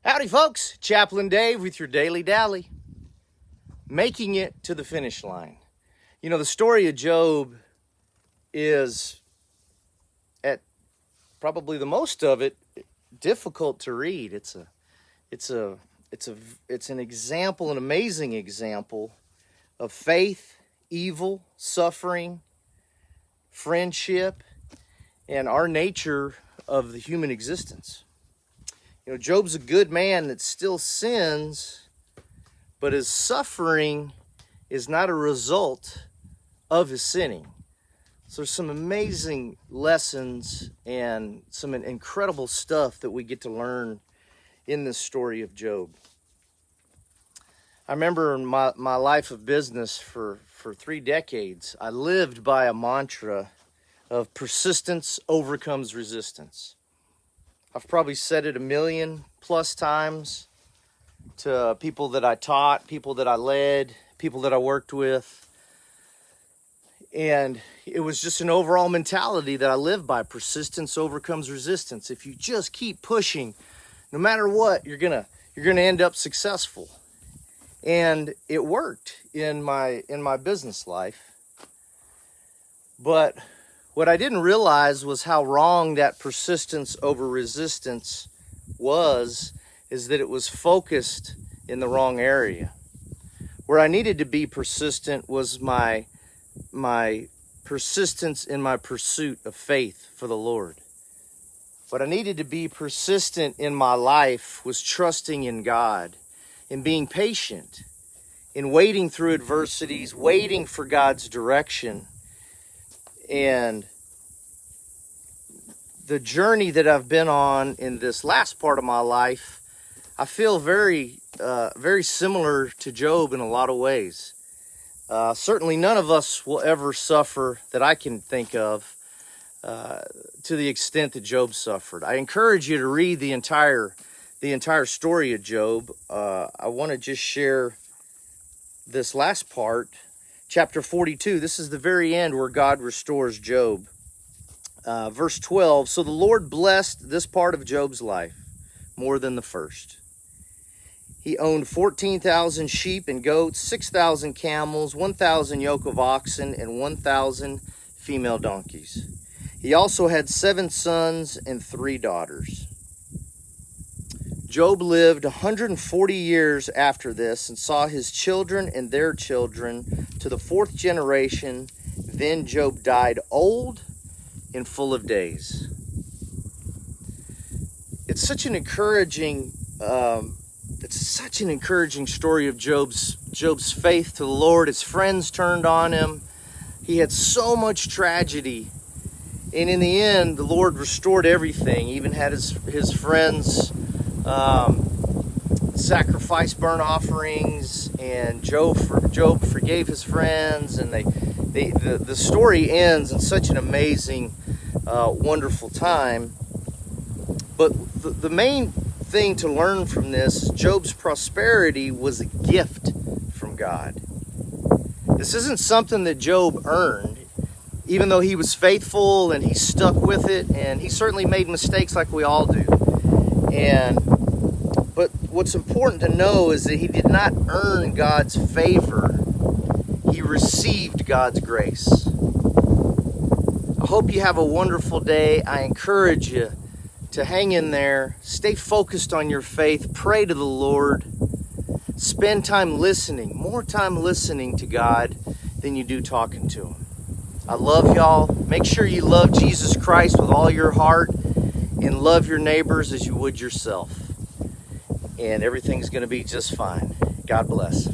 Howdy folks, Chaplain Dave with your Daily Dally, making it to the finish line. You know, the story of Job is, at probably the most of it, difficult to read. It's an example, an amazing example of faith, evil, suffering, friendship, and our nature of the human existence. You know, Job's a good man that still sins, but his suffering is not a result of his sinning. So there's some amazing lessons and some incredible stuff that we get to learn in this story of Job. I remember in my life of business for 3 decades, I lived by a mantra of persistence overcomes resistance. I've probably said it 1,000,000+ times to people that I taught, people that I led, people that I worked with. And it was just an overall mentality that I lived by. Persistence overcomes resistance. If you just keep pushing, no matter what, you're gonna end up successful. And it worked in my business life. But what I didn't realize was how wrong that persistence over resistance is that it was focused in the wrong area. Where I needed to be persistent was my persistence in my pursuit of faith for the Lord. What I needed to be persistent in my life was trusting in God, in being patient, in waiting through adversities, waiting for God's direction. And the journey that I've been on in this last part of my life, I feel very similar to Job in a lot of ways. Certainly none of us will ever suffer that I can think of to the extent that Job suffered. I encourage you to read the entire story of Job. I want to just share this last part, chapter 42. This is the very end where God restores Job. Verse 12, so the Lord blessed this part of Job's life more than the first. He owned 14,000 sheep and goats, 6,000 camels, 1,000 yoke of oxen, and 1,000 female donkeys. He also had 7 sons and 3 daughters. Job lived 140 years after this and saw his children and their children to the 4th generation. Then Job died old and full of days. It's such an encouraging story of Job's faith to the Lord. His friends turned on him. He had so much tragedy, and in the end, the Lord restored everything. He even had his friends sacrifice burnt offerings, and Job forgave his friends, and the story ends in such an amazing, wonderful time. But the main thing to learn from this, Job's prosperity was a gift from God. This isn't something that Job earned, even though he was faithful and he stuck with it, and he certainly made mistakes like we all do. But what's important to know is that he did not earn God's favor. He received God's grace. I hope you have a wonderful day. I encourage you to hang in there, stay focused on your faith, pray to the Lord, spend time listening, more time listening to God than you do talking to Him. I love y'all. Make sure you love Jesus Christ with all your heart and love your neighbors as you would yourself. And everything's going to be just fine. God bless.